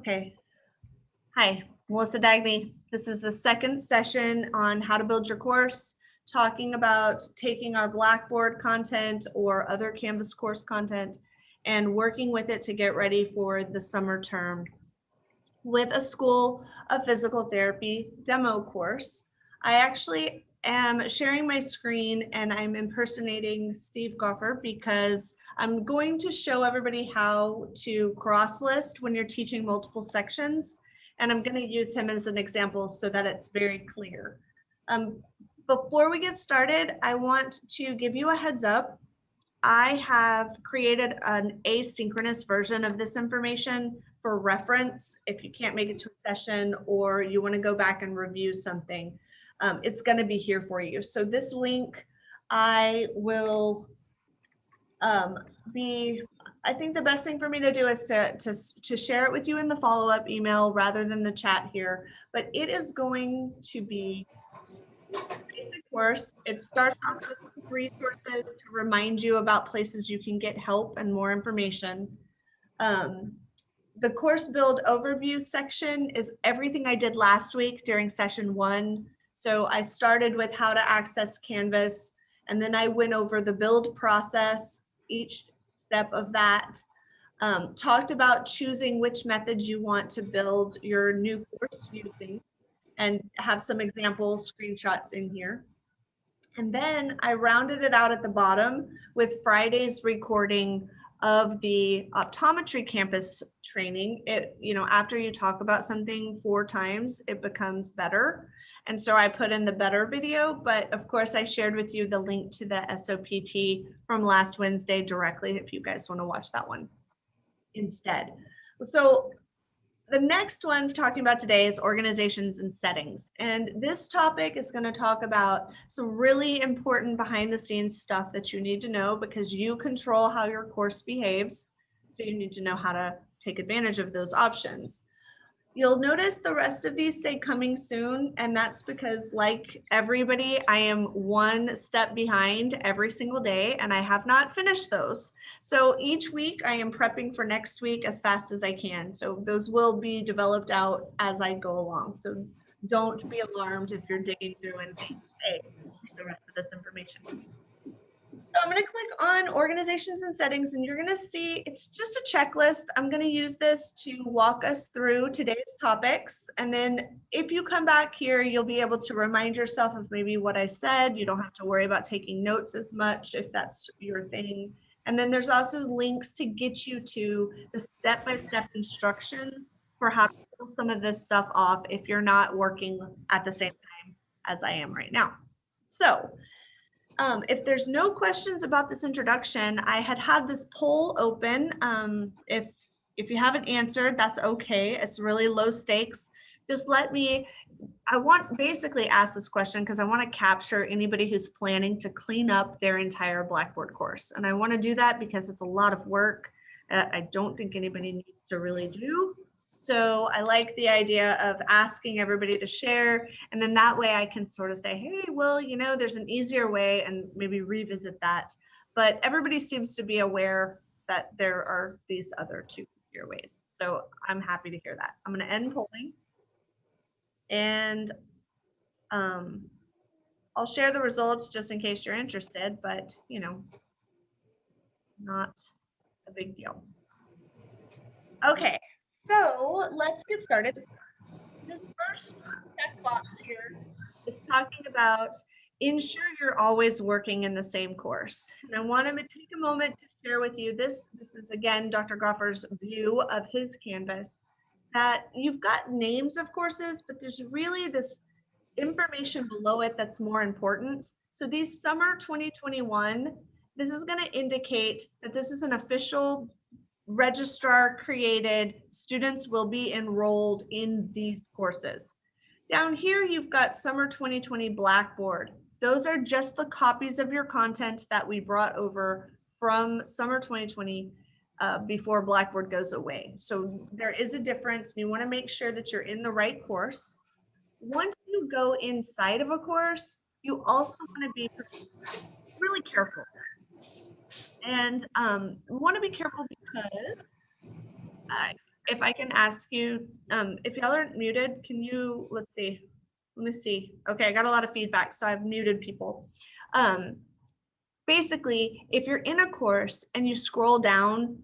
Okay. Hi, Melissa Dagny. This is the second session on how to build your course, talking about taking our Blackboard content or other Canvas course content and working with it to get ready for the summer term. With a School of Physical Therapy demo course, I actually am sharing my screen and I'm impersonating Steve Goffer because I'm going to show everybody how to cross list when you're teaching multiple sections. And I'm going to use him as an example so that it's very clear. Before we get started, I want to give you a heads up. I have created an asynchronous version of this information for reference if you can't make it to a session or you want to go back and review something. It's going to be here for you. So this link, I will I think the best thing for me to do is to share it with you in the follow-up email rather than the chat here, but it is going to be basic course. It starts off with resources to remind you about places you can get help and more information. The course build overview section is everything I did last week during session 1. So I started with how to access Canvas, and then I went over the build process, each step of that. Talked about choosing which methods you want to build your new course using, and have some example screenshots in here. And then I rounded it out at the bottom with Friday's recording of the optometry campus training. After you talk about something 4 times, it becomes better. And so I put in the better video, but of course I shared with you the link to the SOPT from last Wednesday directly if you guys want to watch that one instead. So the next one talking about today is organizations and settings. And this topic is going to talk about some really important behind the scenes stuff that you need to know because you control how your course behaves. So you need to know how to take advantage of those options. You'll notice the rest of these say coming soon, and that's because like everybody, I am one step behind every single day and I have not finished those. So each week I am prepping for next week as fast as I can. So those will be developed out as I go along. So don't be alarmed if you're digging through and think, hey, the rest of this information. So I'm going to click on organizations and settings, and you're going to see it's just a checklist. I'm going to use this to walk us through today's topics. And then if you come back here, you'll be able to remind yourself of maybe what I said. You don't have to worry about taking notes as much if that's your thing. And then there's also links to get you to the step-by-step instruction for how to pull some of this stuff off if you're not working at the same time as I am right now. So if there's no questions about this introduction, I had this poll open. If you haven't answered, that's okay. It's really low stakes. Just I want basically ask this question because I want to capture anybody who's planning to clean up their entire Blackboard course. And I want to do that because it's a lot of work that I don't think anybody needs to really do. So I like the idea of asking everybody to share, and then that way I can sort of say, hey, well, there's an easier way and maybe revisit that. But everybody seems to be aware that there are these other 2 easier ways. So I'm happy to hear that. I'm going to end polling, and I'll share the results just in case you're interested, but not a big deal. Okay. So let's get started. This first checkbox here is talking about ensure you're always working in the same course. And I want to take a moment to share with you this is again Dr. Goffer's view of his Canvas, that you've got names of courses, but there's really this information below it that's more important. So these summer 2021, this is going to indicate that this is an official registrar created, students will be enrolled in these courses. Down here, you've got summer 2020 Blackboard. Those are just the copies of your content that we brought over from summer 2020 before Blackboard goes away. So there is a difference. You want to make sure that you're in the right course. Once you go inside of a course, you also want to be really careful. And we want to be careful because if I can ask you, if y'all are muted, can you, let's see, let me see. Okay, I got a lot of feedback, so I've muted people. Basically, if you're in a course and you scroll down,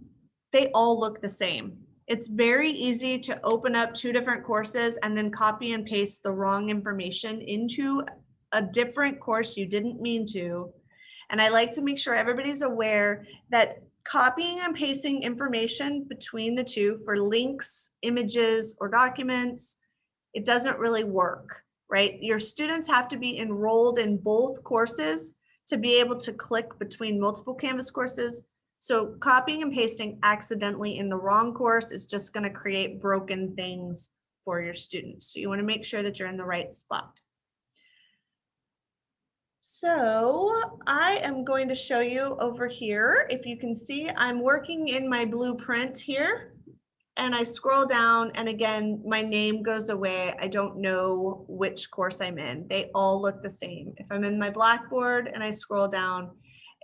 they all look the same. It's very easy to open up 2 different courses and then copy and paste the wrong information into a different course you didn't mean to. And I like to make sure everybody's aware that copying and pasting information between the 2 for links, images, or documents, it doesn't really work, right? Your students have to be enrolled in both courses to be able to click between multiple Canvas courses. So copying and pasting accidentally in the wrong course is just going to create broken things for your students. So you want to make sure that you're in the right spot. So I am going to show you over here. If you can see, I'm working in my blueprint here. And I scroll down, and again, my name goes away. I don't know which course I'm in. They all look the same. If I'm in my Blackboard and I scroll down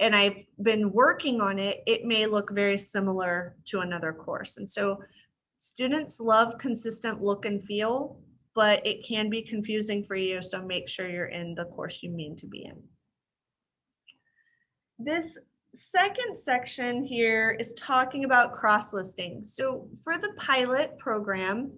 and I've been working on it, it may look very similar to another course. And so students love consistent look and feel, but it can be confusing for you. So make sure you're in the course you mean to be in. This second section here is talking about cross-listing. So for the pilot program,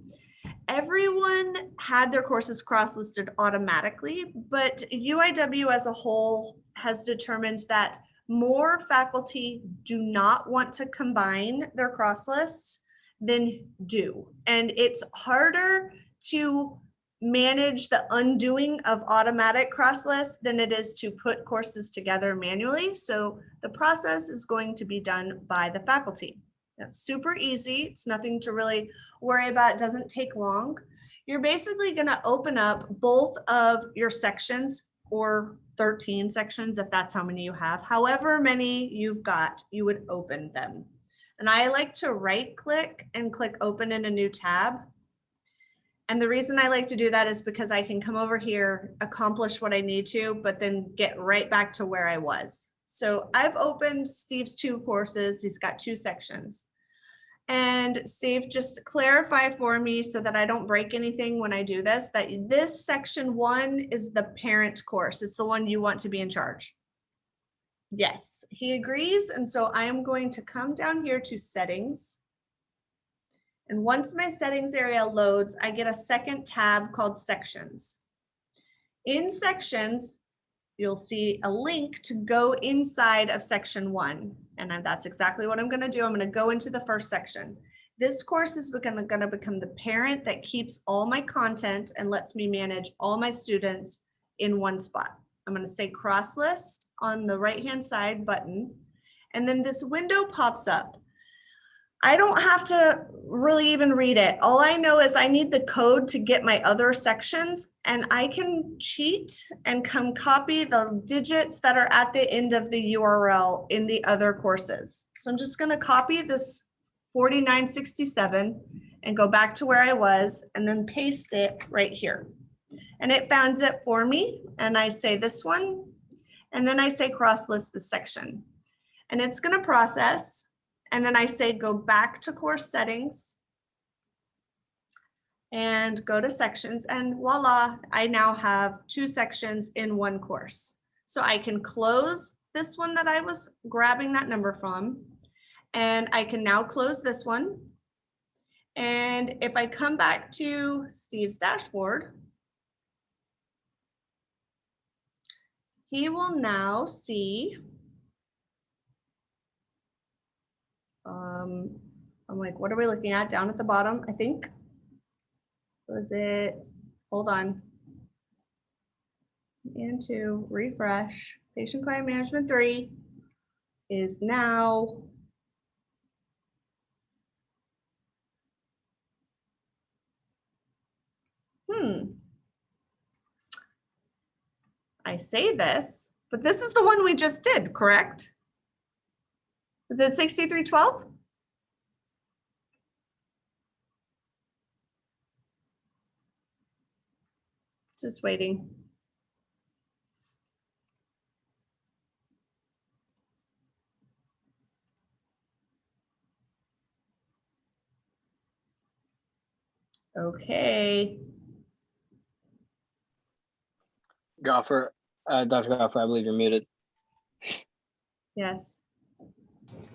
everyone had their courses cross-listed automatically, but UIW as a whole has determined that more faculty do not want to combine their cross-lists than do. And it's harder to manage the undoing of automatic cross lists than it is to put courses together manually. So the process is going to be done by the faculty. That's super easy. It's nothing to really worry about. It doesn't take long. You're basically going to open up both of your sections, or 13 sections if that's how many you have. However many you've got, you would open them. And I like to right click and click open in a new tab. And the reason I like to do that is because I can come over here, accomplish what I need to, but then get right back to where I was. So I've opened Steve's 2 courses. He's got 2 sections. And Steve, just clarify for me so that I don't break anything when I do this, that this section 1 is the parent course. It's the one you want to be in charge. Yes, he agrees. And so I am going to come down here to settings. And once my settings area loads, I get a second tab called sections. In sections, you'll see a link to go inside of section 1. And that's exactly what I'm going to do. I'm going to go into the first section. This course is going to become the parent that keeps all my content and lets me manage all my students in one spot. I'm going to say cross list on the right-hand side button. And then this window pops up. I don't have to really even read it. All I know is I need the code to get my other sections, and I can cheat and come copy the digits that are at the end of the URL in the other courses. So I'm just going to copy this 4967 and go back to where I was and then paste it right here. And it finds it for me, and I say this one, and then I say cross list this section. And it's going to process. And then I say, go back to course settings and go to sections, and voila, I now have 2 sections in one course. So I can close this one that I was grabbing that number from, and I can now close this one. And if I come back to Steve's dashboard, he will now see, I'm like, what are we looking at down at the bottom? I think, was it, hold on. And to refresh, patient client management 3 is now I say this, but this is the one we just did, correct? Is it 6312? Just waiting. Okay. Dr. Goffer, I believe you're muted. Yes.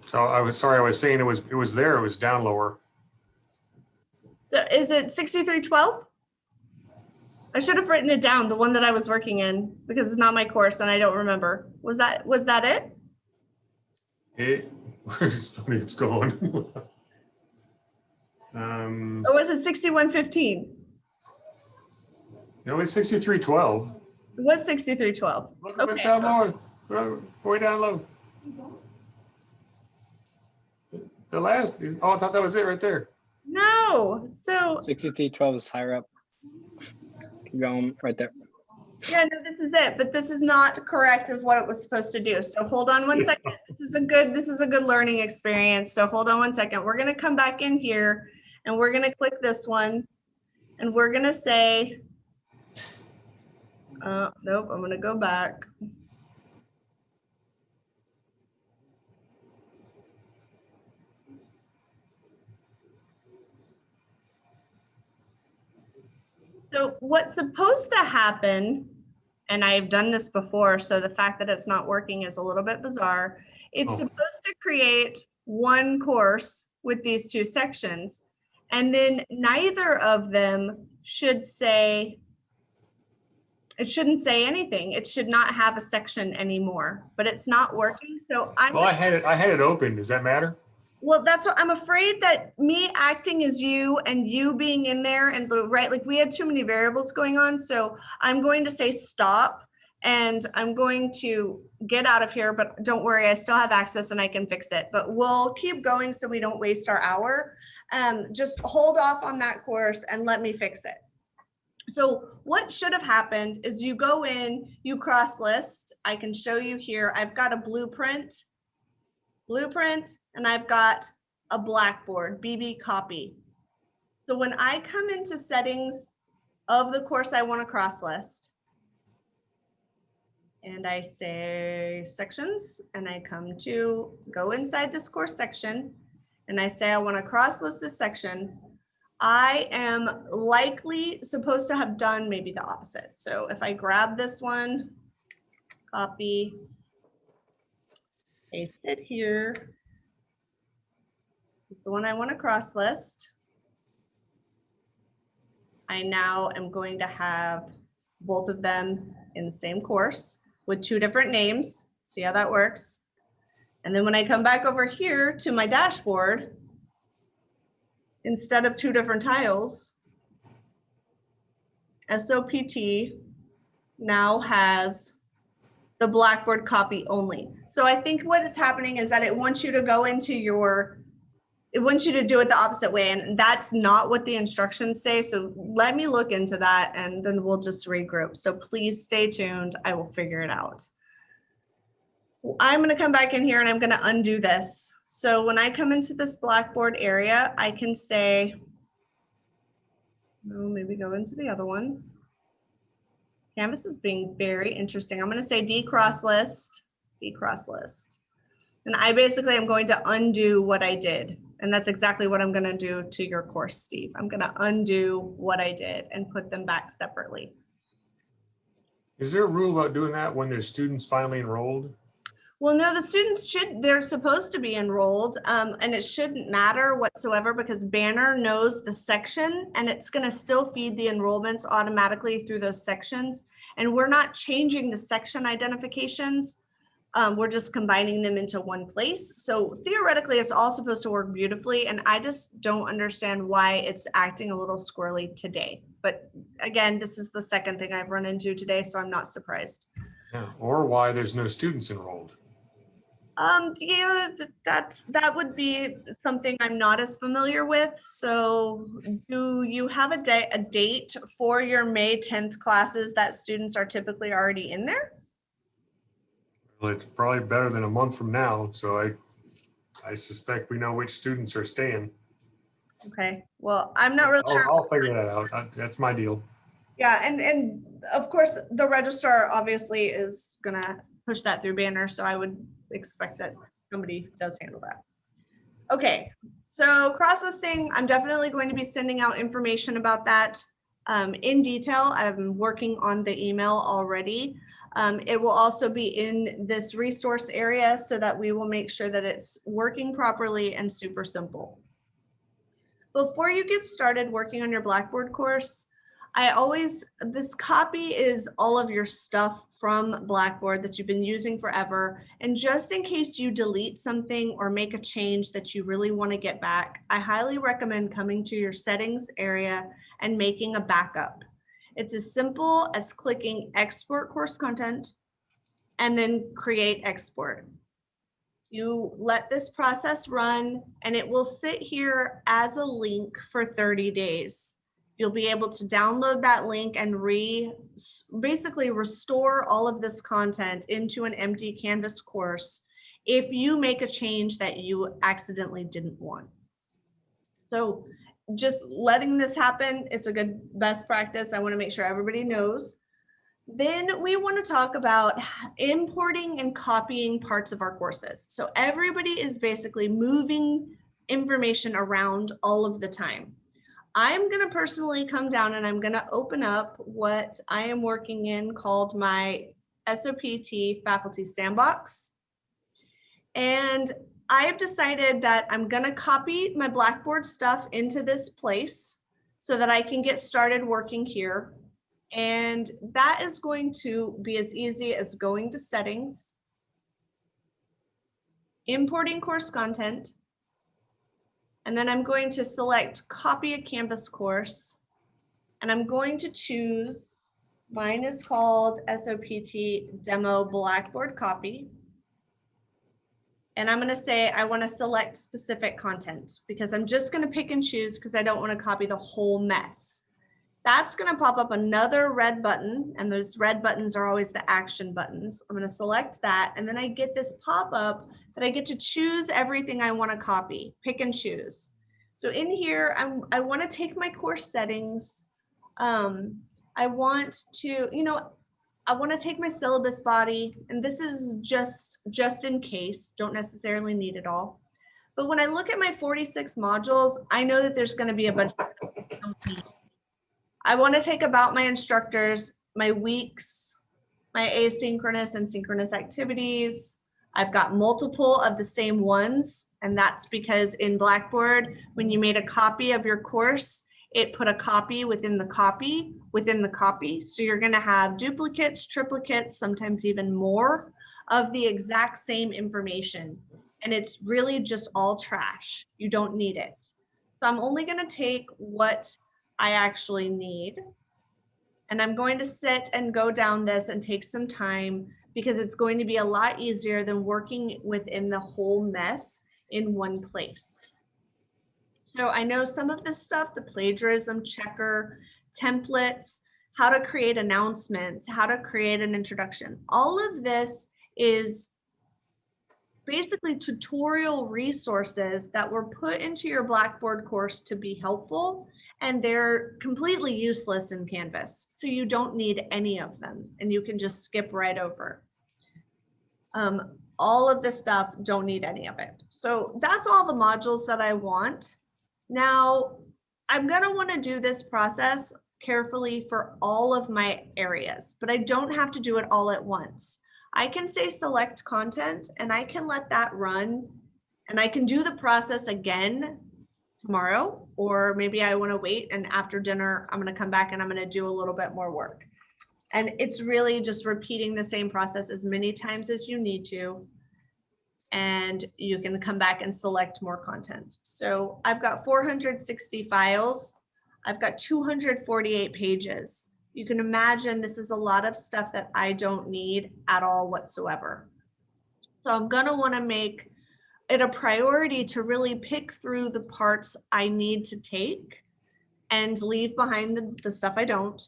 So I was sorry, I was saying it was there, it was down lower. So is it 6312? I should have written it down, the one that I was working in, because it's not my course and I don't remember. Was that it? It's funny, it's gone. Or was it 6115? No, it's 6312. It was 6312. Look at it Okay. down lower, way down low. The last, oh, I thought that was it right there. No. So 6312 is higher up. Keep going right there. yeah, no, this is it, but this is not correct of what it was supposed to do. So hold on one second. This is a good learning experience. So hold on one second. We're gonna come back in here and we're gonna click this one and we're gonna say, nope, I'm gonna go back. So what's supposed to happen, and I've done this before, so the fact that it's not working is a little bit bizarre. It's Oh. supposed to create one course with these two sections, and then neither of them should say, it shouldn't say anything. It should not have a section anymore, but it's not working. So Well, I had it open. Does that matter? well, that's what I'm afraid, that me acting as you and you being in there and right, like we had too many variables going on. So I'm going to say stop and I'm going to get out of here, but don't worry, I still have access and I can fix it, but we'll keep going so we don't waste our hour. Just hold off on that course and let me fix it. So what should have happened is you go in, you cross list. I can show you here. I've got a blueprint, and I've got a Blackboard, BB copy. So when I come into settings of the course I want to cross list, and I say sections, and I come to go inside this course section, and I say I want to cross list this section, I am likely supposed to have done maybe the opposite. So if I grab this one, copy, paste it here. This is the one I want to cross list. I now am going to have both of them in the same course with two different names. See how that works? And then when I come back over here to my dashboard, instead of two different tiles, SOPT now has the Blackboard copy only. So I think what is happening is that it wants you to go into it wants you to do it the opposite way. And that's not what the instructions say. So let me look into that and then we'll just regroup. So please stay tuned. I will figure it out. I'm going to come back in here and I'm going to undo this. So when I come into this Blackboard area, I can say, no, maybe go into the other one. Canvas is being very interesting. I'm going to say decross list. And I basically am going to undo what I did. And that's exactly what I'm going to do to your course, Steve. I'm going to undo what I did and put them back separately. Is there a rule about doing that when there's students finally enrolled? Well, no, the students they're supposed to be enrolled, and it shouldn't matter whatsoever because Banner knows the section and it's going to still feed the enrollments automatically through those sections. And we're not changing the section identifications. We're just combining them into one place. So theoretically, it's all supposed to work beautifully. And I just don't understand why it's acting a little squirrely today. But again, this is the second thing I've run into today, so I'm not surprised. Yeah, or why there's no students enrolled. Yeah, that would be something I'm not as familiar with. So do you have a date for your May 10th classes that students are typically already in there? Well, it's probably better than a month from now. So I suspect we know which students are staying. Okay, well, I'm not really sure. I'll figure that out. That's my deal. Yeah, and of course, the registrar obviously is gonna push that through Banner, so I would expect that somebody does handle that. Okay, So cross-listing, I'm definitely going to be sending out information about that in detail. I'm working on the email already. It will also be in this resource area so that we will make sure that it's working properly and super simple. Before you get started working on your Blackboard course, this copy is all of your stuff from Blackboard that you've been using forever. And just in case you delete something or make a change that you really want to get back, I highly recommend coming to your settings area and making a backup. It's as simple as clicking export course content and then create export. You let this process run and it will sit here as a link for 30 days. You'll be able to download that link and basically restore all of this content into an empty Canvas course if you make a change that you accidentally didn't want. So just letting this happen, it's a good best practice. I want to make sure everybody knows. Then we want to talk about importing and copying parts of our courses. So everybody is basically moving information around all of the time. I'm going to personally come down and I'm going to open up what I am working in called my SOPT Faculty Sandbox. And I have decided that I'm going to copy my Blackboard stuff into this place so that I can get started working here. And that is going to be as easy as going to settings, importing course content, and then I'm going to select copy a Canvas course. And I'm going to choose, mine is called SOPT Demo Blackboard Copy. And I'm going to say I want to select specific content because I'm just going to pick and choose because I don't want to copy the whole mess. That's going to pop up another red button, and those red buttons are always the action buttons. I'm going to select that, and then I get this pop-up that I get to choose everything I want to copy, pick and choose. So in here, I want to take my course settings. I want to, I want to take my syllabus body, and this is just in case, don't necessarily need it all. But when I look at my 46 modules, I know that there's going to be a bunch of I want to take about my instructors, my weeks, my asynchronous and synchronous activities. I've got multiple of the same ones, and that's because in Blackboard, when you made a copy of your course, it put a copy within the copy within the copy. So you're going to have duplicates, triplicates, sometimes even more of the exact same information. And it's really just all trash. You don't need it. So I'm only going to take what I actually need. And I'm going to sit and go down this and take some time because it's going to be a lot easier than working within the whole mess in one place. So I know some of this stuff, the plagiarism checker, templates, how to create announcements, how to create an introduction. All of this is basically tutorial resources that were put into your Blackboard course to be helpful, and they're completely useless in Canvas. So you don't need any of them and you can just skip right over. All of this stuff, don't need any of it. So that's all the modules that I want. Now, I'm gonna wanna do this process carefully for all of my areas, but I don't have to do it all at once. I can say select content and I can let that run and I can do the process again tomorrow, or maybe I want to wait and after dinner, I'm going to come back and I'm going to do a little bit more work. And it's really just repeating the same process as many times as you need to. And you can come back and select more content. So I've got 460 files. I've got 248 pages. You can imagine this is a lot of stuff that I don't need at all whatsoever. So I'm going to want to make it a priority to really pick through the parts I need to take and leave behind the stuff I don't,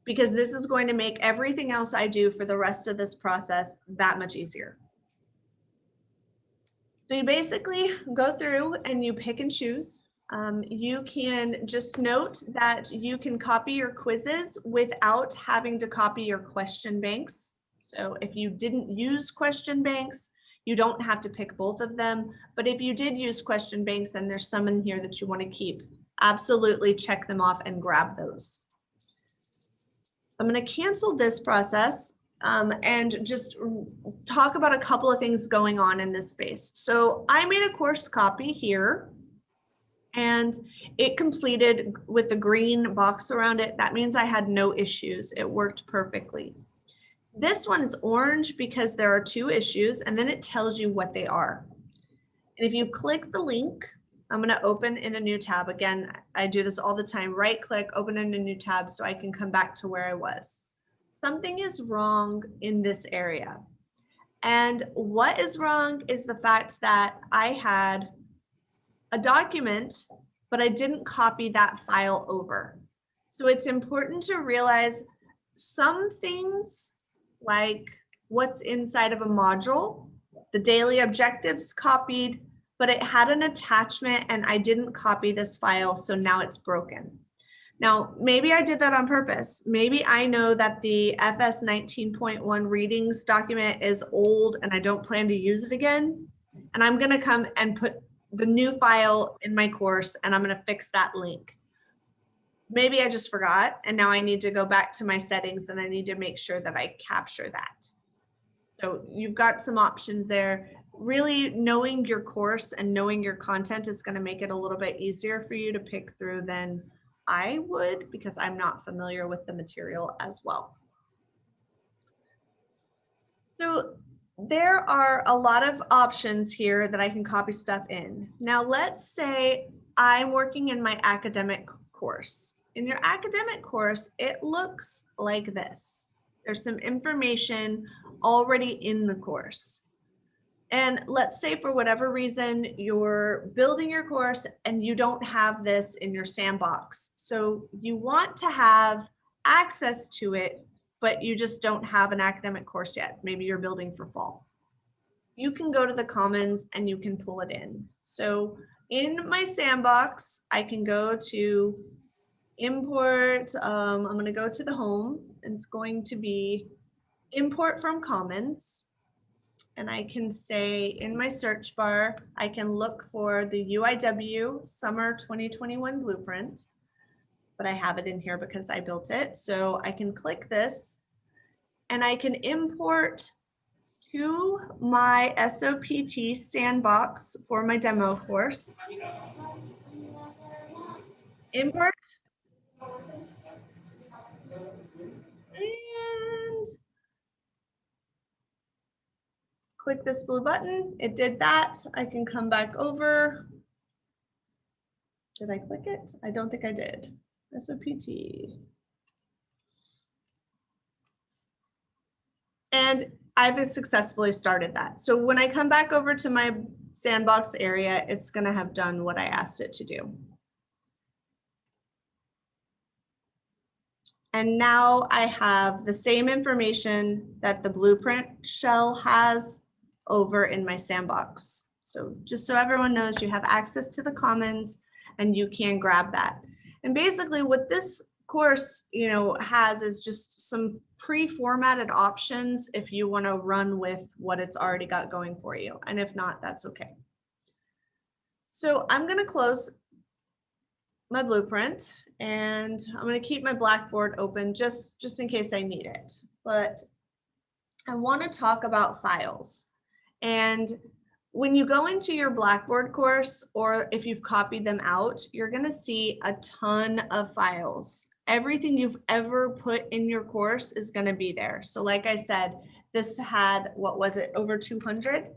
because this is going to make everything else I do for the rest of this process that much easier. So you basically go through and you pick and choose. You can just note that you can copy your quizzes without having to copy your question banks. So if you didn't use question banks, You don't have to pick both of them, but if you did use question banks and there's some in here that you want to keep, absolutely check them off and grab those. I'm going to cancel this process and just talk about a couple of things going on in this space. So I made a course copy here and it completed with the green box around it. That means I had no issues. It worked perfectly. This one is orange because there are 2 issues, and then it tells you what they are. And if you click the link, I'm going to open in a new tab. Again, I do this all the time. Right click, open in a new tab so I can come back to where I was. Something is wrong in this area. And what is wrong is the fact that I had a document, but I didn't copy that file over. So it's important to realize some things, like what's inside of a module, the daily objectives copied, but it had an attachment and I didn't copy this file, so now it's broken. Now, maybe I did that on purpose. Maybe I know that the FS 19.1 readings document is old and I don't plan to use it again. And I'm gonna come and put the new file in my course and I'm gonna fix that link. Maybe I just forgot and now I need to go back to my settings and I need to make sure that I capture that. So you've got some options there. Really knowing your course and knowing your content is going to make it a little bit easier for you to pick through than I would, because I'm not familiar with the material as well. So there are a lot of options here that I can copy stuff in. Now let's say I'm working in my academic course. In your academic course, it looks like this. There's some information already in the course. And let's say for whatever reason, you're building your course and you don't have this in your sandbox. So you want to have access to it, but you just don't have an academic course yet. Maybe you're building for fall. You can go to the Commons and you can pull it in. So in my sandbox, I can go to import. I'm going to go to the home. It's going to be import from Commons. And I can say in my search bar, I can look for the UIW Summer 2021 Blueprint, but I have it in here because I built it. So I can click this and I can import to my SOPT sandbox for my demo course. Import. And click this blue button. It did that. I can come back over. Did I click it? I don't think I did. SOPT. And I've successfully started that. So when I come back over to my sandbox area, it's going to have done what I asked it to do. And now I have the same information that the blueprint shell has over in my sandbox. So just so everyone knows, you have access to the Commons and you can grab that. And basically what this course, has is just some pre-formatted options if you want to run with what it's already got going for you. And if not, that's okay. So I'm going to close my blueprint and I'm going to keep my Blackboard open just in case I need it. But I want to talk about files. And when you go into your Blackboard course, or if you've copied them out, you're going to see a ton of files. Everything you've ever put in your course is going to be there. So like I said, this had, what was it, over 200?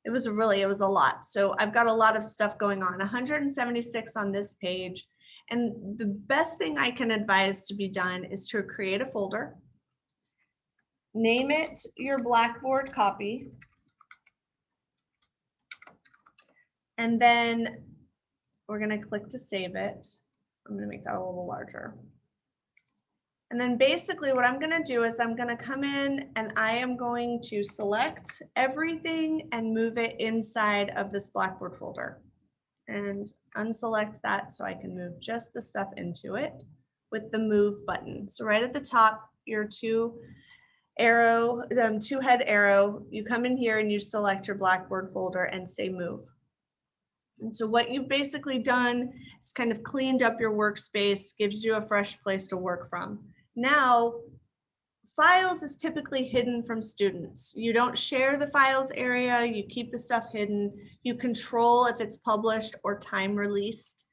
It was a lot. So I've got a lot of stuff going on, 176 on this page. And the best thing I can advise to be done is to create a folder, name it your Blackboard copy, and then we're going to click to save it. I'm going to make that a little larger. And then basically what I'm going to do is I'm going to come in and I am going to select everything and move it inside of this Blackboard folder and unselect that so I can move just the stuff into it with the move button. So right at the top, your 2 arrow, two-head arrow, you come in here and you select your Blackboard folder and say move. And so what you've basically done is kind of cleaned up your workspace, gives you a fresh place to work from. Now, files is typically hidden from students. You don't share the files area, you keep the stuff hidden, you control if it's published or time released.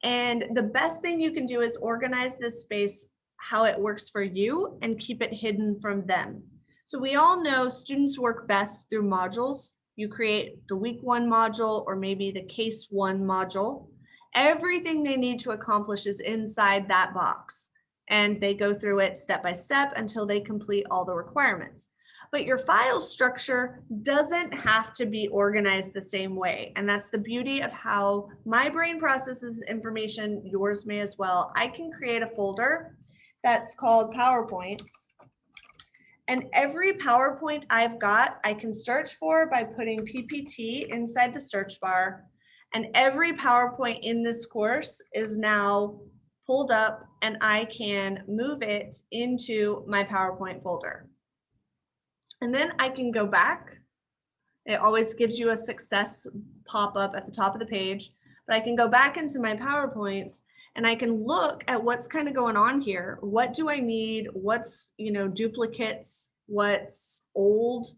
And the best thing you can do is organize this space how it works for you and keep it hidden from them. So we all know students work best through modules. You create the week 1 module or maybe the case 1 module. Everything they need to accomplish is inside that box, and they go through it step by step until they complete all the requirements. But your file structure doesn't have to be organized the same way. And that's the beauty of how my brain processes information, yours may as well. I can create a folder that's called PowerPoints. And every PowerPoint I've got, I can search for by putting PPT inside the search bar. And every PowerPoint in this course is now pulled up and I can move it into my PowerPoint folder. And then I can go back. It always gives you a success pop-up at the top of the page, but I can go back into my PowerPoints and I can look at what's kind of going on here. What do I need? What's, duplicates, what's old,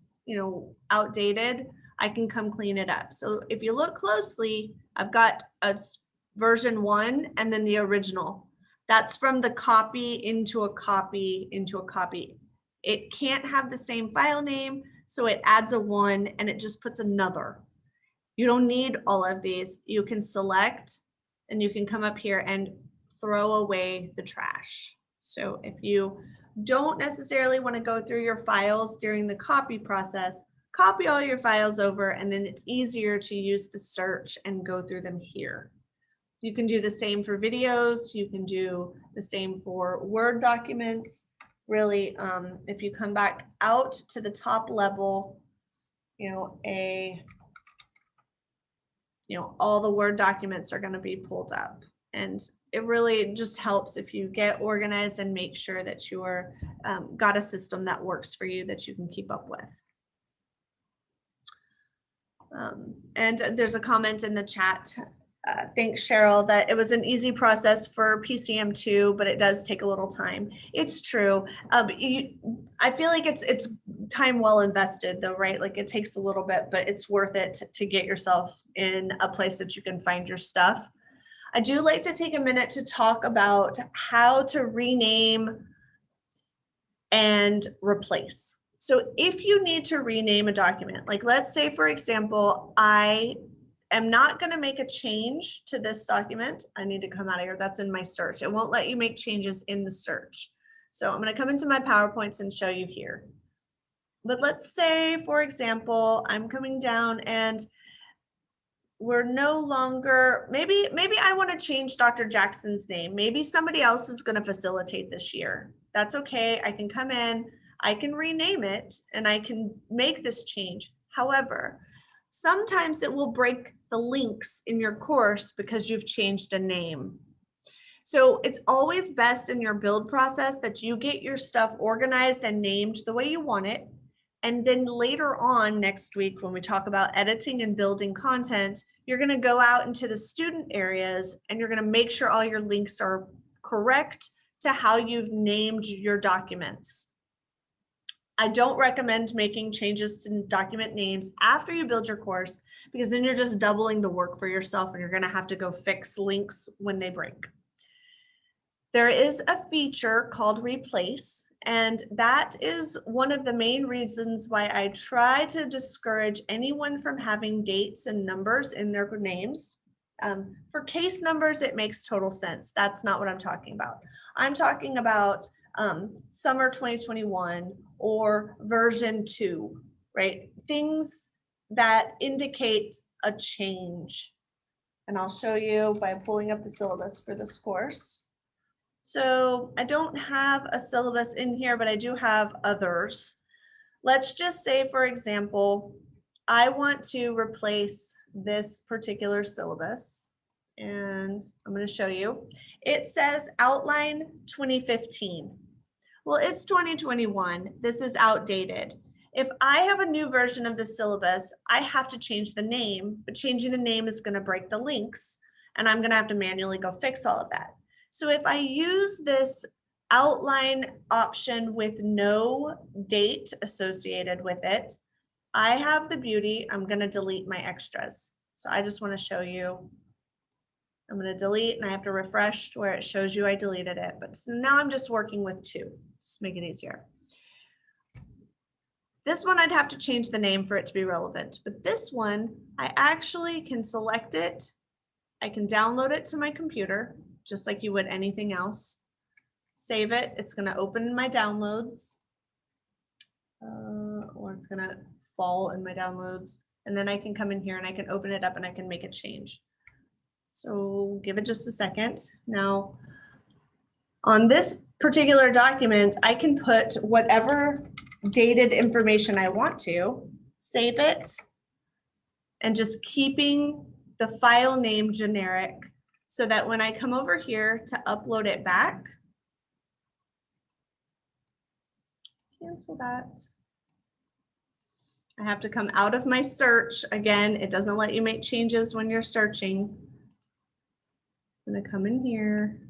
outdated. I can come clean it up. So if you look closely, I've got a version 1 and then the original. That's from the copy into a copy into a copy. It can't have the same file name, so it adds a 1 and it just puts another. You don't need all of these. You can select and you can come up here and throw away the trash. So if you don't necessarily want to go through your files during the copy process, copy all your files over, and then it's easier to use the search and go through them here. You can do the same for videos. You can do the same for Word documents. Really, if you come back out to the top level, all the Word documents are going to be pulled up. And it really just helps if you get organized and make sure that you're got a system that works for you that you can keep up with. And there's a comment in the chat. Thanks, Cheryl, that it was an easy process for PCM2, but it does take a little time. It's true. I feel like it's time well invested though, right? Like it takes a little bit, but it's worth it to get yourself in a place that you can find your stuff. I do like to take a minute to talk about how to rename and replace. So if you need to rename a document, like let's say, for example, I am not going to make a change to this document. I need to come out of here. That's in my search. It won't let you make changes in the search. So I'm going to come into my PowerPoints and show you here. But let's say, for example, I'm coming down and we're no longer, maybe I want to change Dr. Jackson's name. Maybe somebody else is going to facilitate this year. That's okay. I can come in, I can rename it, and I can make this change. However, sometimes it will break the links in your course because you've changed a name. So it's always best in your build process that you get your stuff organized and named the way you want it. And then later on next week, when we talk about editing and building content, you're going to go out into the student areas and you're going to make sure all your links are correct to how you've named your documents. I don't recommend making changes to document names after you build your course, because then you're just doubling the work for yourself and you're going to have to go fix links when they break. There is a feature called replace, and that is one of the main reasons why I try to discourage anyone from having dates and numbers in their names. For case numbers, it makes total sense. That's not what I'm talking about. I'm talking about summer 2021 or version 2, right? Things that indicate a change. And I'll show you by pulling up the syllabus for this course. So I don't have a syllabus in here, but I do have others. Let's just say, for example, I want to replace this particular syllabus, and I'm going to show you. It says outline 2015. Well, it's 2021. This is outdated. If I have a new version of the syllabus, I have to change the name, but changing the name is going to break the links, and I'm going to have to manually go fix all of that. So if I use this outline option with no date associated with it, I have the beauty. I'm going to delete my extras. So I just want to show you. I'm going to delete, and I have to refresh to where it shows you I deleted it. But so now I'm just working with two, just make it easier. This one I'd have to change the name for it to be relevant, but this one I actually can select it. I can download it to my computer, just like you would anything else. Save it. It's going to open in my downloads, or it's going to fall in my downloads. And then I can come in here and I can open it up and I can make a change. So give it just a second. Now, on this particular document, I can put whatever dated information I want to, save it, and just keeping the file name generic so that when I come over here to upload it back, cancel that. I have to come out of my search. Again, it doesn't let you make changes when you're searching. I'm gonna come in here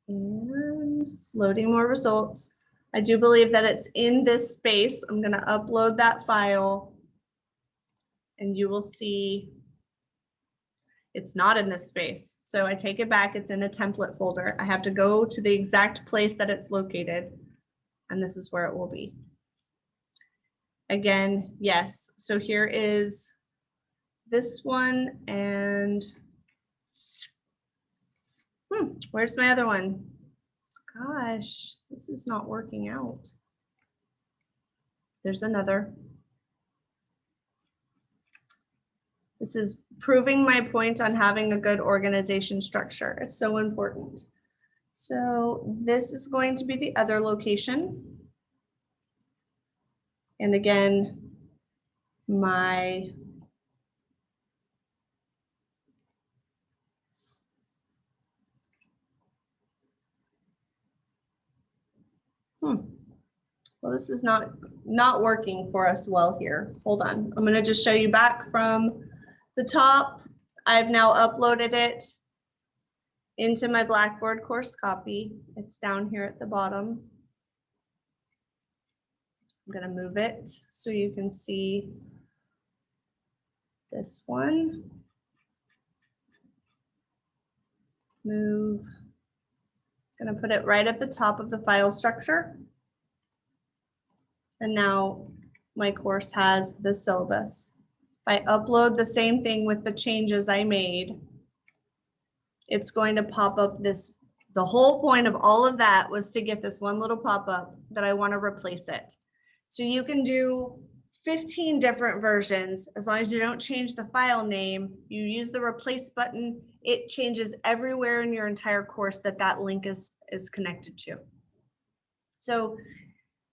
and it's loading more results. I do believe that it's in this space. I'm gonna upload that file and you will see it's not in this space. So I take it back, it's in a template folder. I have to go to the exact place that it's located, and this is where it will be. Again, yes, so here is this one, and where's my other one? Gosh, this is not working out. There's another. This is proving my point on having a good organization structure. It's so important. So this is going to be the other location. And again, my well, this is not working for us well here. Hold on. I'm going to just show you back from the top. I've now uploaded it into my Blackboard course copy. It's down here at the bottom. I'm going to move it so you can see this one. Move. I'm going to put it right at the top of the file structure. And now my course has the syllabus. If I upload the same thing with the changes I made, it's going to pop up this. The whole point of all of that was to get this one little pop-up that I want to replace it. So you can do 15 different versions. As long as you don't change the file name, you use the replace button, it changes everywhere in your entire course that link is connected to. So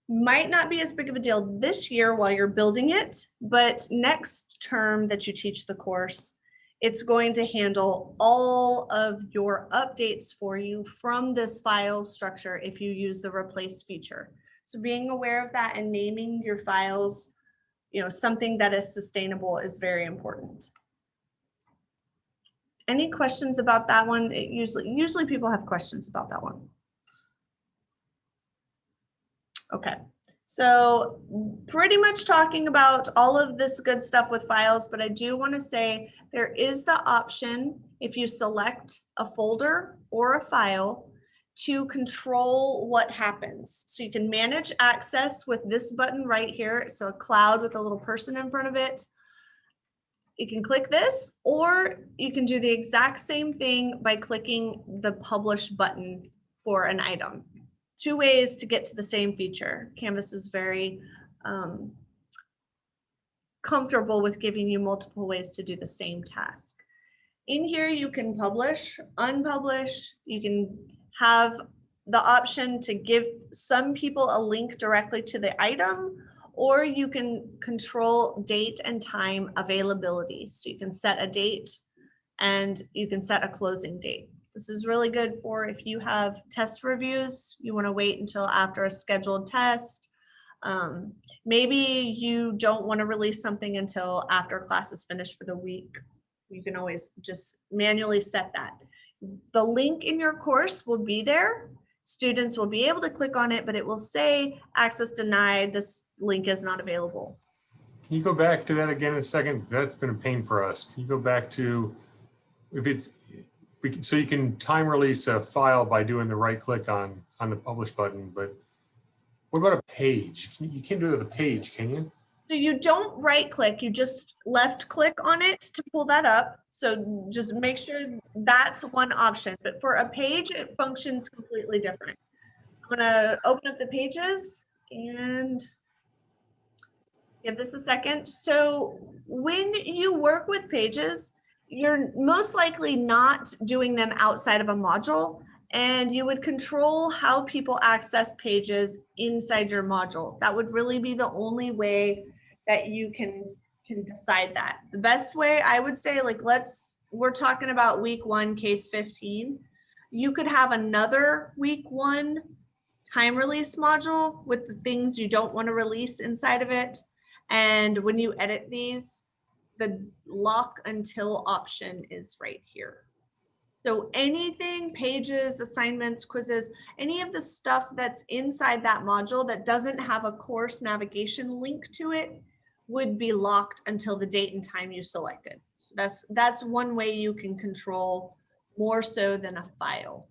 might not be as big of a deal this year while you're building it, but next term that you teach the course, it's going to handle all of your updates for you from this file structure if you use the replace feature. So being aware of that and naming your files, something that is sustainable is very important. Any questions about that one? Usually people have questions about that one. Okay, so pretty much talking about all of this good stuff with files, but I do want to say there is the option, if you select a folder or a file, to control what happens. So you can manage access with this button right here. So a cloud with a little person in front of it. You can click this, or you can do the exact same thing by clicking the publish button for an item. Two ways to get to the same feature. Canvas is very comfortable with giving you multiple ways to do the same task. In here, you can publish, unpublish. You can have the option to give some people a link directly to the item, or you can control date and time availability. So you can set a date and you can set a closing date. This is really good for if you have test reviews, you want to wait until after a scheduled test. Maybe you don't want to release something until after class is finished for the week. You can always just manually set that. The link in your course will be there. Students will be able to click on it, but it will say access denied. This link is not available. Can you go back to that again in a second? That's been a pain for us. Can you go back to, if it's, so you can time release a file by doing the right click on the publish button, but what about a page? You can't do it with a page, can you? So you don't right click, you just left click on it to pull that up. So just make sure that's one option, but for a page, it functions completely different. I'm gonna open up the pages and give this a second. So when you work with pages, you're most likely not doing them outside of a module, and you would control how people access pages inside your module. That would really be the only way that you can decide that. The best way, I would say, like, we're talking about week 1, case 15. You could have another week 1 time release module with the things you don't want to release inside of it. And when you edit these, the lock until option is right here. So anything, pages, assignments, quizzes, any of the stuff that's inside that module that doesn't have a course navigation link to it would be locked until the date and time you selected. So that's one way you can control more so than a file.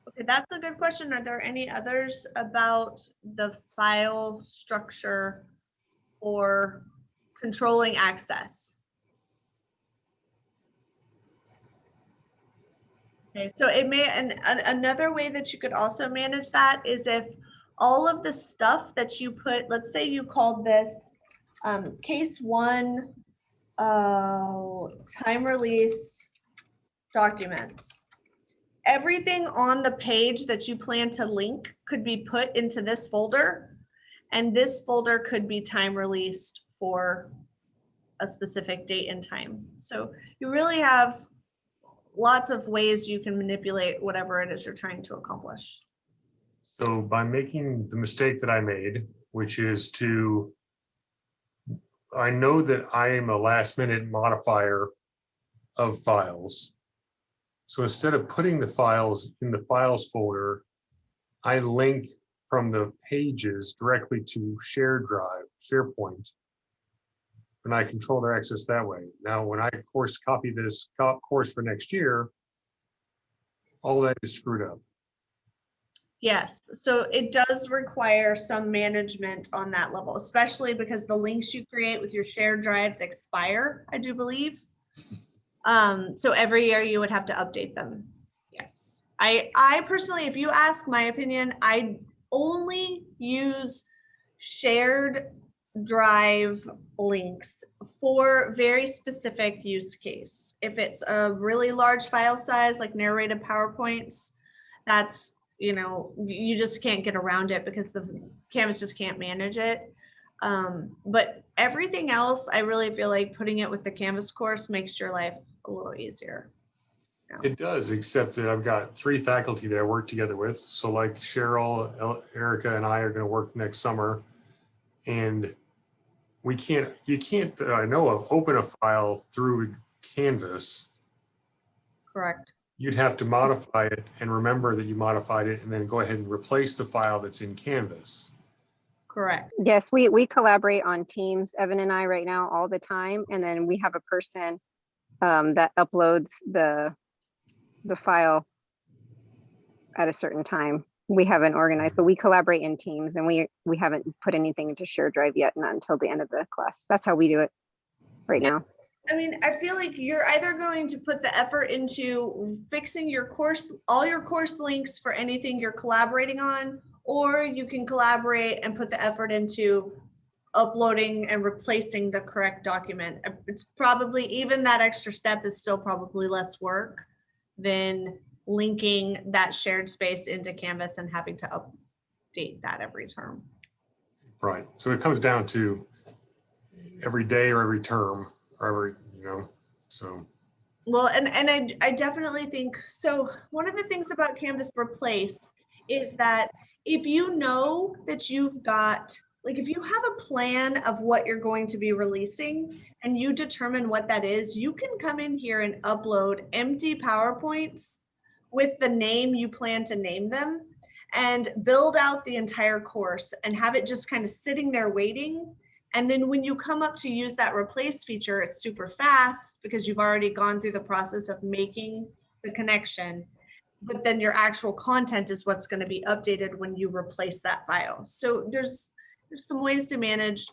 Okay, that's a good question. Are there any others about the file structure or controlling access? Okay, so it may, and another way that you could also manage that is if all of the stuff that you put, let's say you called this case 1 time release documents. Everything on the page that you plan to link could be put into this folder, and this folder could be time released for a specific date and time. So you really have lots of ways you can manipulate whatever it is you're trying to accomplish. So by making the mistake that I made, which is I know that I am a last minute modifier of files. So instead of putting the files in the files folder, I link from the pages directly to shared drive, SharePoint, and I control their access that way. Now, when I, of course, copy this course for next year, all that is screwed up. Yes, so it does require some management on that level, especially because the links you create with your shared drives expire, I do believe. So every year you would have to update them. Yes, I personally, if you ask my opinion, I only use shared drive links for very specific use case. If it's a really large file size, like narrated PowerPoints, that's, you know, you just can't get around it because the Canvas just can't manage it. But everything else, I really feel like putting it with the Canvas course makes your life a little easier. Yeah. It does, except that I've got 3 faculty that I work together with. So like Cheryl, Erica, and I are going to work next summer, and you can't, I know of, open a file through Canvas. Correct. You'd have to modify it and remember that you modified it and then go ahead and replace the file that's in Canvas. Correct. Yes, we collaborate on Teams, Evan and I right now all the time. And then we have a person that uploads the file at a certain time. We haven't organized, but we collaborate in Teams, and we haven't put anything into shared drive yet, not until the end of the class. That's how we do it right now. I mean, I feel like you're either going to put the effort into fixing your course, all your course links for anything you're collaborating on, or you can collaborate and put the effort into uploading and replacing the correct document. It's probably, even that extra step is still probably less work than linking that shared space into Canvas and having to update that every term. Right. So it comes down to every day or every term or every, you know, so. Well, and I definitely think, so one of the things about Canvas Replace is that if you know that you've got, like if you have a plan of what you're going to be releasing and you determine what that is, you can come in here and upload empty PowerPoints with the name you plan to name them and build out the entire course and have it just kind of sitting there waiting. And then when you come up to use that replace feature, it's super fast because you've already gone through the process of making the connection. But then your actual content is what's going to be updated when you replace that file. So there's some ways to manage,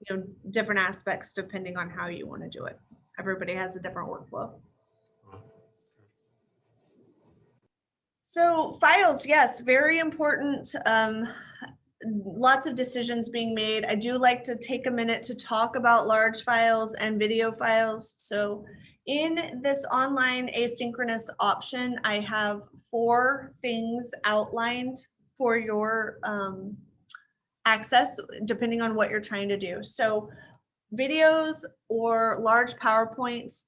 you know, different aspects depending on how you want to do it. Everybody has a different workflow. So files, yes, very important. Lots of decisions being made. I do like to take a minute to talk about large files and video files. So in this online asynchronous option, I have 4 things outlined for your access, depending on what you're trying to do. So videos or large PowerPoints,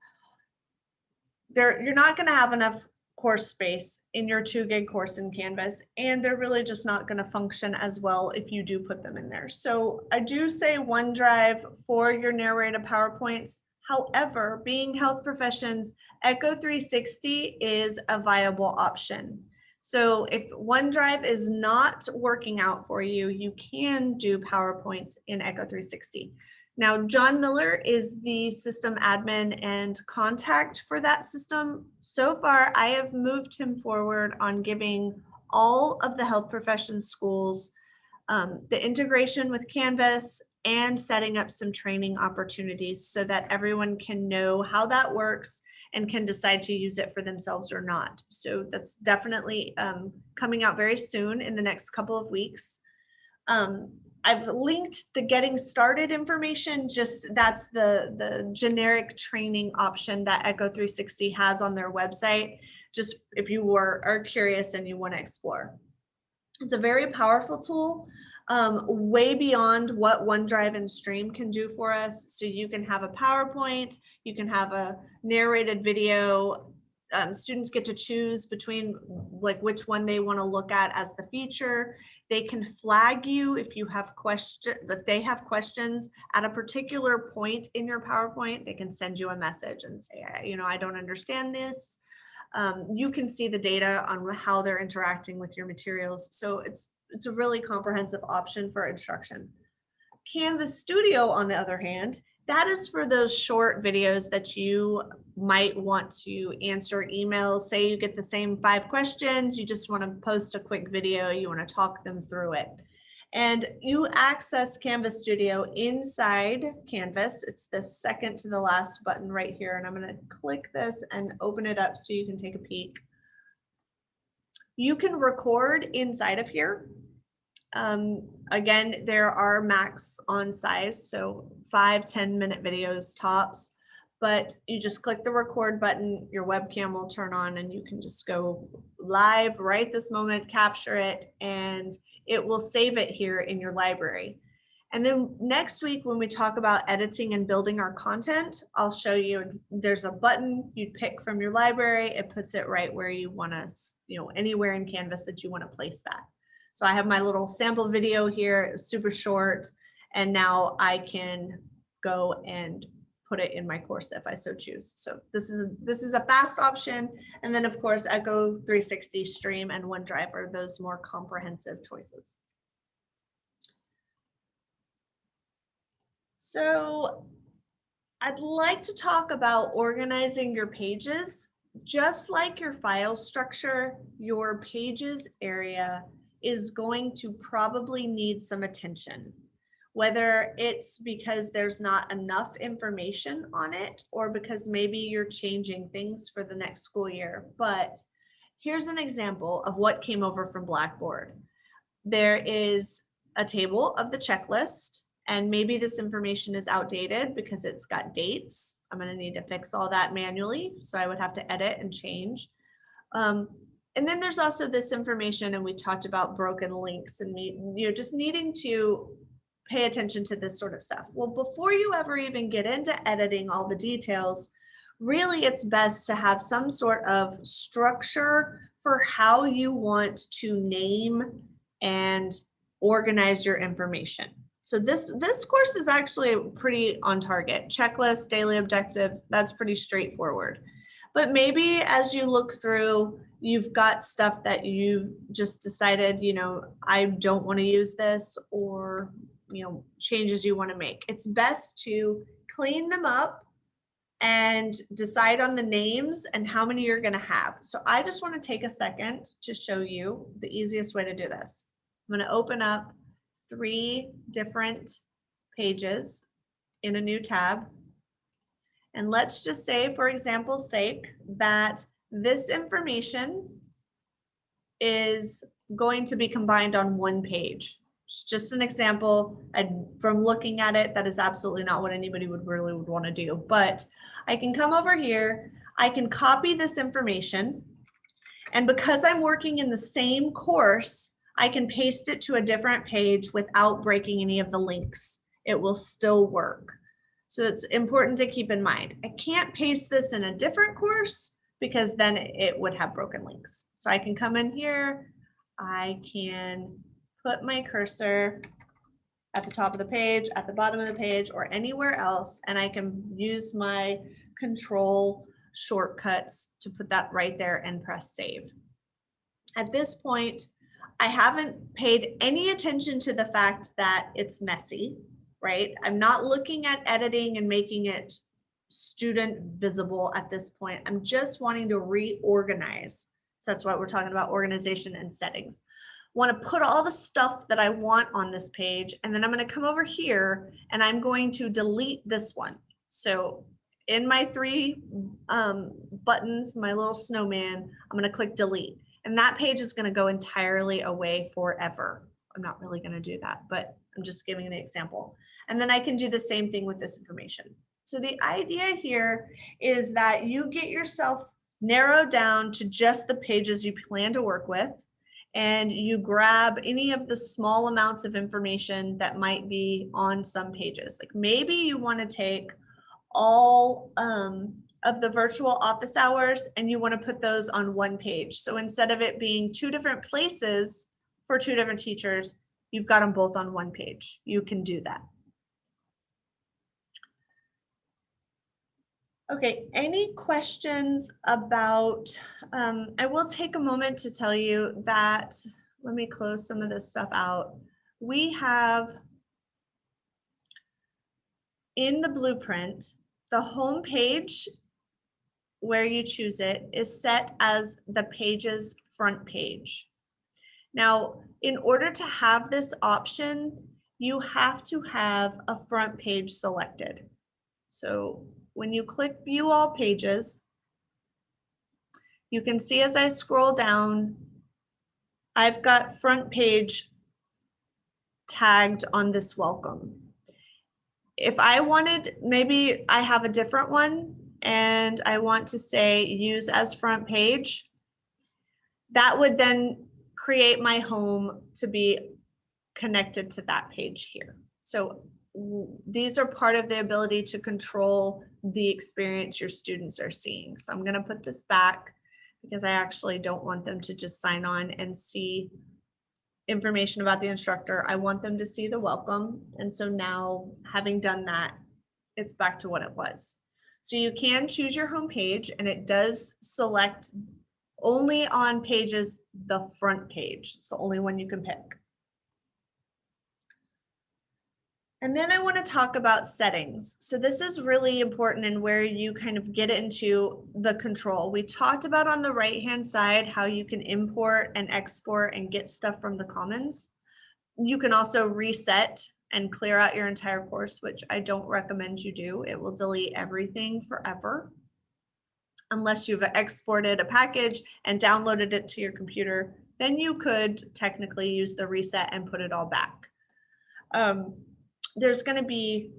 you're not going to have enough course space in your 2 gig course in Canvas, and they're really just not going to function as well if you do put them in there. So I do say OneDrive for your narrated PowerPoints. However, being health professions, Echo 360 is a viable option. So if OneDrive is not working out for you, you can do PowerPoints in Echo 360. Now, John Miller is the system admin and contact for that system. So far, I have moved him forward on giving all of the health professions schools the integration with Canvas and setting up some training opportunities so that everyone can know how that works and can decide to use it for themselves or not. So that's definitely coming out very soon in the next couple of weeks. I've linked the getting started information, just that's the generic training option that Echo 360 has on their website, just if you are curious and you want to explore. It's a very powerful tool, way beyond what OneDrive and Stream can do for us. So you can have a PowerPoint, you can have a narrated video. Students get to choose between like which one they want to look at as the feature. They can flag you if you have if they have questions at a particular point in your PowerPoint. They can send you a message and say, you know, I don't understand this. You can see the data on how they're interacting with your materials. So it's a really comprehensive option for instruction. Canvas Studio, on the other hand, that is for those short videos that you might want to answer emails. Say you get the same 5 questions, you just want to post a quick video, you want to talk them through it. And you access Canvas Studio inside Canvas. It's the second to the last button right here. And I'm going to click this and open it up so you can take a peek. You can record inside of here. Again, there are max on size, so 5-10 minute videos tops, but you just click the record button, your webcam will turn on and you can just go live right this moment, capture it, and it will save it here in your library. And then next week, when we talk about editing and building our content, I'll show you, there's a button you pick from your library. It puts it right where you want to, you know, anywhere in Canvas that you want to place that. So I have my little sample video here, it's super short, and now I can go and put it in my course if I so choose. So this is a fast option. And then of course, Echo 360, Stream, and OneDrive are those more comprehensive choices. So I'd like to talk about organizing your pages. Just like your file structure, your pages area is going to probably need some attention, whether it's because there's not enough information on it or because maybe you're changing things for the next school year. But here's an example of what came over from Blackboard. There is a table of the checklist, and maybe this information is outdated because it's got dates. I'm going to need to fix all that manually, so I would have to edit and change. And then there's also this information, and we talked about broken links and just needing to pay attention to this sort of stuff? Well, before you ever even get into editing all the details, really it's best to have some sort of structure for how you want to name and organize your information. So this course is actually pretty on target. Checklist, daily objectives, that's pretty straightforward. But maybe as you look through, you've got stuff that you've just decided, you know, I don't want to use this, or, you know, changes you want to make. It's best to clean them up and decide on the names and how many you're going to have. So I just want to take a second to show you the easiest way to do this. I'm going to open up 3 different pages in a new tab. And let's just say, for example's sake, that this information is going to be combined on one page. It's just an example. And from looking at it, that is absolutely not what anybody would want to do. But I can come over here, I can copy this information. And because I'm working in the same course, I can paste it to a different page without breaking any of the links. It will still work. So it's important to keep in mind. I can't paste this in a different course because then it would have broken links. So I can come in here, I can put my cursor at the top of the page, at the bottom of the page, or anywhere else, and I can use my control shortcuts to put that right there and press save. At this point, I haven't paid any attention to the fact that it's messy, right? I'm not looking at editing and making it student visible at this point. I'm just wanting to reorganize. So that's why we're talking about organization and settings. Want to put all the stuff that I want on this page, and then I'm going to come over here and I'm going to delete this one. So in my 3 buttons, my little snowman, I'm going to click delete, and that page is going to go entirely away forever. I'm not really going to do that, but I'm just giving an example. And then I can do the same thing with this information. So the idea here is that you get yourself narrowed down to just the pages you plan to work with, and you grab any of the small amounts of information that might be on some pages. Like maybe you want to take all of the virtual office hours and you want to put those on one page. So instead of it being 2 different places for 2 different teachers, you've got them both on one page. You can do that. Okay, any questions about, I will take a moment to tell you that, let me close some of this stuff out. We have in the blueprint, the home page where you choose it is set as the page's front page. Now, in order to have this option, you have to have a front page selected. So when you click view all pages, you can see as I scroll down, I've got front page tagged on this welcome. If I wanted, maybe I have a different one and I want to say use as front page, that would then create my home to be connected to that page here. So these are part of the ability to control the experience your students are seeing. So I'm going to put this back because I actually don't want them to just sign on and see information about the instructor. I want them to see the welcome. And so now, having done that, it's back to what it was. So you can choose your home page, and it does select only on pages the front page. So only one you can pick. And then I want to talk about settings. So this is really important and where you kind of get into the control. We talked about on the right-hand side how you can import and export and get stuff from the Commons. You can also reset and clear out your entire course, which I don't recommend you do. It will delete everything forever unless you've exported a package and downloaded it to your computer. Then you could technically use the reset and put it all back. There's going to be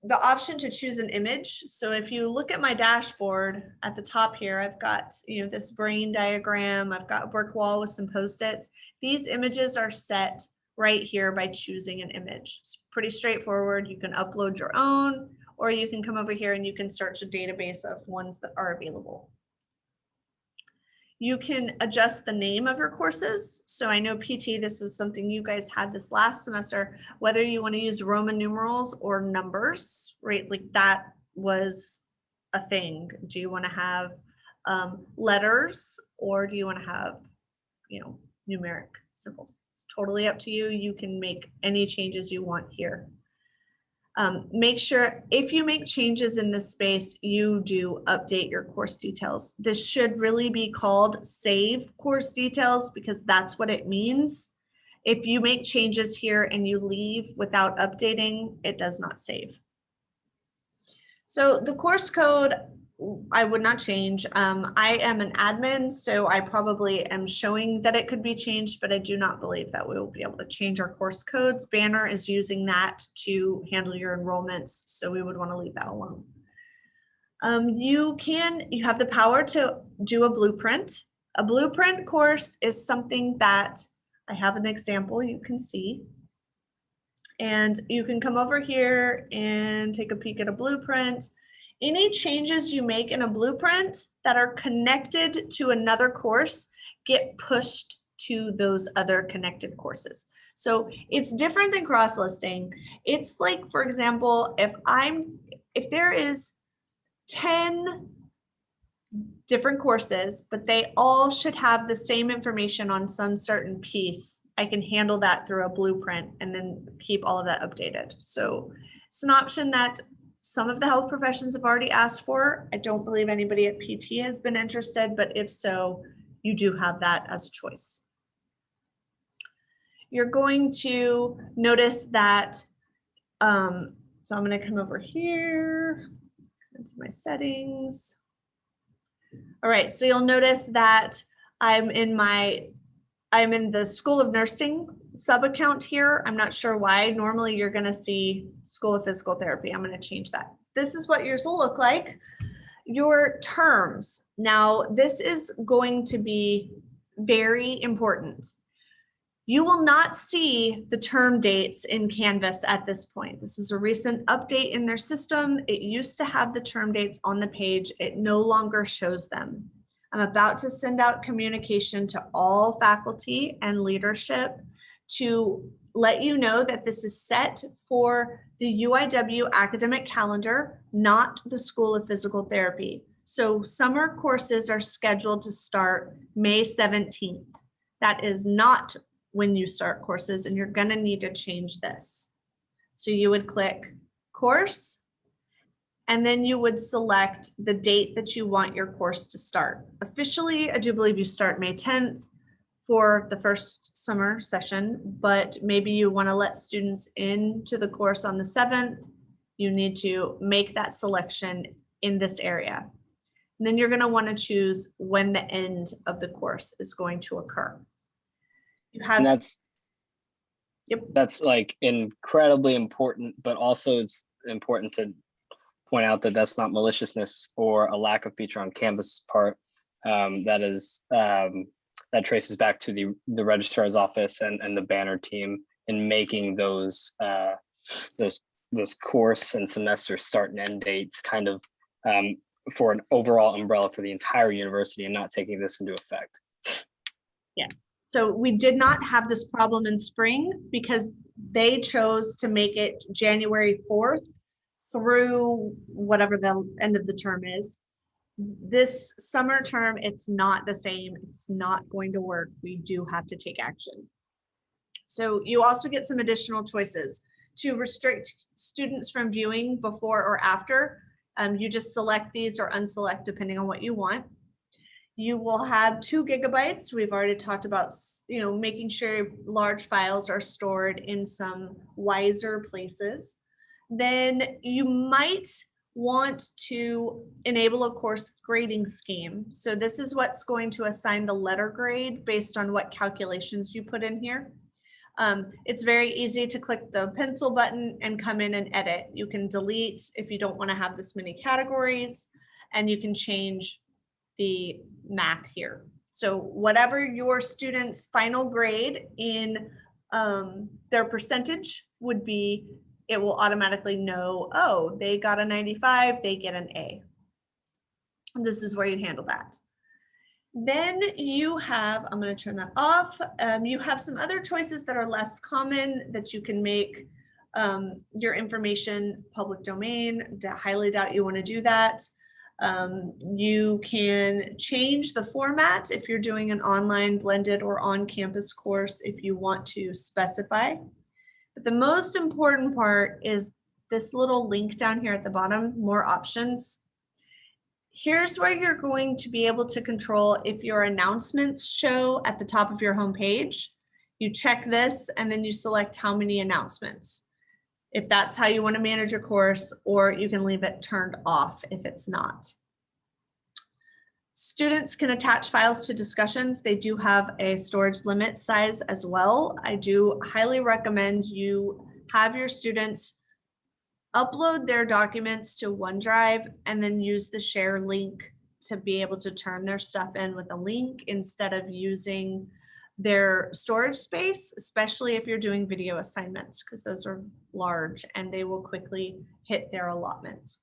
the option to choose an image. So if you look at my dashboard at the top here, I've got, this brain diagram. I've got a brick wall with some Post-its. These images are set right here by choosing an image. It's pretty straightforward. You can upload your own, or you can come over here and you can search a database of ones that are available. You can adjust the name of your courses. So I know PT, this is something you guys had this last semester, whether you want to use Roman numerals or numbers, right? Like that was a thing. Do you want to have letters, or do you want to have, you know, numeric symbols? It's totally up to you. You can make any changes you want here. Make sure if you make changes in this space, you do update your course details. This should really be called save course details because that's what it means. If you make changes here and you leave without updating, it does not save. So the course code, I would not change. I am an admin, so I probably am showing that it could be changed, but I do not believe that we will be able to change our course codes. Banner is using that to handle your enrollments, so we would want to leave that alone. You have the power to do a blueprint. A blueprint course is something that I have an example you can see. And you can come over here and take a peek at a blueprint. Any changes you make in a blueprint that are connected to another course get pushed to those other connected courses. So it's different than cross-listing. It's like, for example, if there is 10 different courses, but they all should have the same information on some certain piece, I can handle that through a blueprint and then keep all of that updated. So it's an option that some of the health professions have already asked for. I don't believe anybody at PT has been interested, but if so, you do have that as a choice. You're going to notice that, so I'm going to come over here into my settings. All right, so you'll notice that I'm in the School of Nursing sub account here. I'm not sure why. Normally you're going to see School of Physical Therapy. I'm going to change that. This is what yours will look like. Your terms. Now, this is going to be very important. You will not see the term dates in Canvas at this point. This is a recent update in their system. It used to have the term dates on the page. It no longer shows them. I'm about to send out communication to all faculty and leadership to let you know that this is set for the UIW academic calendar, not the School of Physical Therapy. So summer courses are scheduled to start May 17th. That is not when you start courses, and you're going to need to change this. So you would click course, and then you would select the date that you want your course to start. Officially, I do believe you start May 10th for the first summer session, but maybe you want to let students into the course on the 7th. You need to make that selection in this area. And then you're going to want to choose when the end of the course is going to occur. You have, And that's yep. That's like incredibly important, but also it's important to point out that that's not maliciousness or a lack of feature on Canvas' part. That traces back to the registrar's office and the Banner team in making those course and semester start and end dates kind of for an overall umbrella for the entire university and not taking this into effect. Yes. So we did not have this problem in spring because they chose to make it January 4th through whatever the end of the term is. This summer term, it's not the same. It's not going to work. We do have to take action. So you also get some additional choices to restrict students from viewing before or after. You just select these or unselect depending on what you want. You will have 2 gigabytes. We've already talked about, making sure large files are stored in some wiser places. Then you might want to enable a course grading scheme. So this is what's going to assign the letter grade based on what calculations you put in here. It's very easy to click the pencil button and come in and edit. You can delete if you don't want to have this many categories, and you can change the math here. So whatever your student's final grade in Their percentage would be, it will automatically know, oh, they got a 95, they get an A. And this is where you handle that. Then you have, I'm going to turn that off. You have some other choices that are less common that you can make your information public domain. Highly doubt you want to do that. You can change the format if you're doing an online, blended, or on-campus course if you want to specify. But the most important part is this little link down here at the bottom, more options. Here's where you're going to be able to control if your announcements show at the top of your homepage. You check this and then you select how many announcements, if that's how you want to manage your course, or you can leave it turned off if it's not. Students can attach files to discussions. They do have a storage limit size as well. I do highly recommend you have your students upload their documents to OneDrive and then use the share link to be able to turn their stuff in with a link instead of using their storage space, especially if you're doing video assignments, because those are large and they will quickly hit their allotment.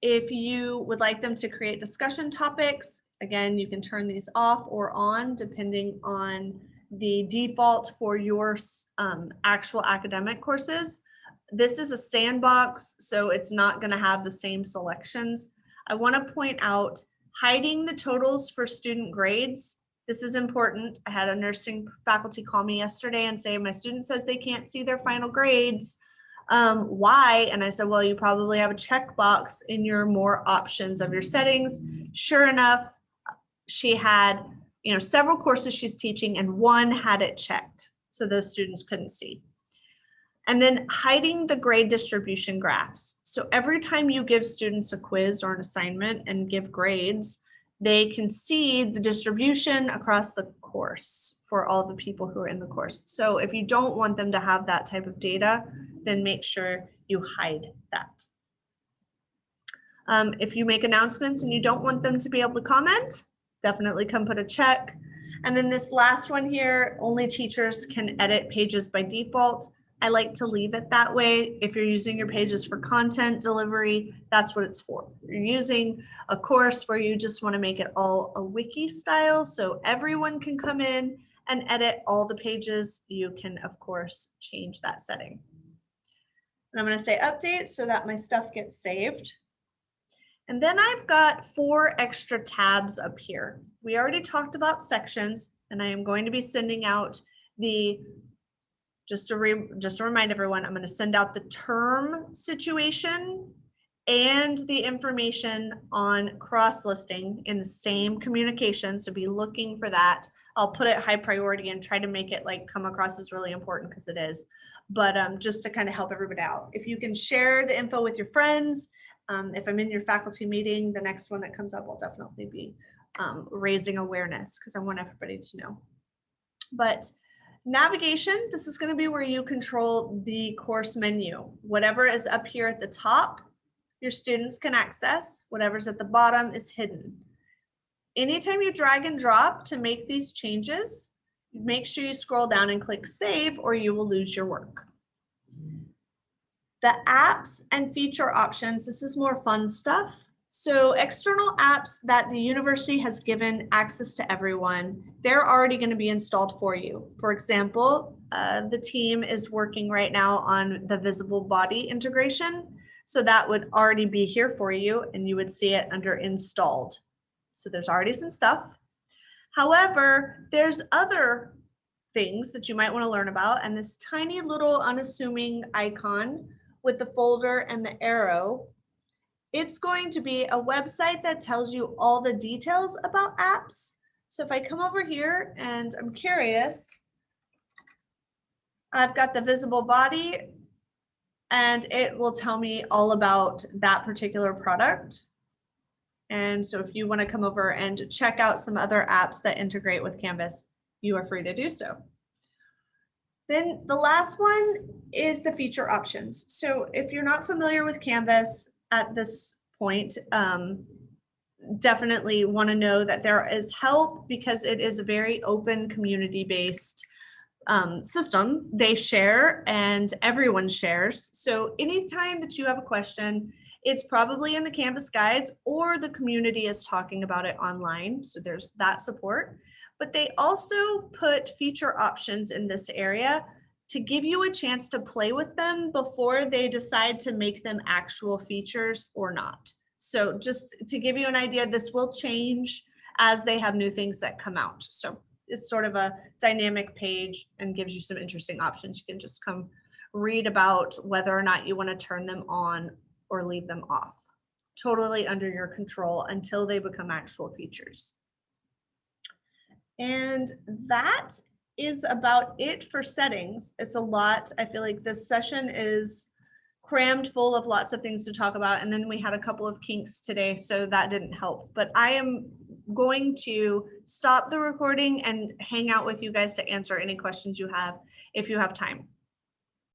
If you would like them to create discussion topics, again, you can turn these off or on depending on the default for your actual academic courses. This is a sandbox, so it's not going to have the same selections. I want to point out hiding the totals for student grades. This is important. I had a nursing faculty call me yesterday and say, my student says they can't see their final grades. Why? And I said, well, you probably have a checkbox in your more options of your settings. Sure enough, she had, several courses she's teaching and one had it checked. So those students couldn't see. And then hiding the grade distribution graphs. So every time you give students a quiz or an assignment and give grades, they can see the distribution across the course for all the people who are in the course. So if you don't want them to have that type of data, then make sure you hide that. If you make announcements and you don't want them to be able to comment, definitely come put a check. And then this last one here, only teachers can edit pages by default. I like to leave it that way. If you're using your pages for content delivery, that's what it's for. If you're using a course where you just want to make it all a wiki style so everyone can come in and edit all the pages, you can, of course, change that setting. And I'm going to say update so that my stuff gets saved. And then I've got 4 extra tabs up here. We already talked about sections, and I am going to be sending out the just to remind everyone, I'm going to send out the term situation and the information on cross-listing in the same communication. So be looking for that. I'll put it high priority and try to make it come across as really important, because it is. But just to kind of help everybody out. If you can share the info with your friends, if I'm in your faculty meeting, the next one that comes up, I'll definitely be raising awareness because I want everybody to know. But navigation, this is going to be where you control the course menu. Whatever is up here at the top, your students can access. Whatever's at the bottom is hidden. Anytime you drag and drop to make these changes, make sure you scroll down and click save or you will lose your work. The apps and feature options, this is more fun stuff. So external apps that the university has given access to everyone, they're already going to be installed for you. For example, the team is working right now on the visible body integration. So that would already be here for you and you would see it under installed. So there's already some stuff. However, there's other things that you might want to learn about, and this tiny little unassuming icon with the folder and the arrow, it's going to be a website that tells you all the details about apps. So if I come over here and I'm curious, I've got the visible body and it will tell me all about that particular product. And so if you want to come over and check out some other apps that integrate with Canvas, you are free to do so. Then the last one is the feature options. So if you're not familiar with Canvas at this point, definitely want to know that there is help because it is a very open community-based system, they share and everyone shares. So anytime that you have a question, it's probably in the Canvas guides or the community is talking about it online. So there's that support. But they also put feature options in this area to give you a chance to play with them before they decide to make them actual features or not. So just to give you an idea, this will change as they have new things that come out. So it's sort of a dynamic page and gives you some interesting options. You can just come read about whether or not you want to turn them on or leave them off. Totally under your control until they become actual features. And that is about it for settings. It's a lot. I feel like this session is crammed full of lots of things to talk about. And then we had a couple of kinks today, so that didn't help. But I am going to stop the recording and hang out with you guys to answer any questions you have if you have time.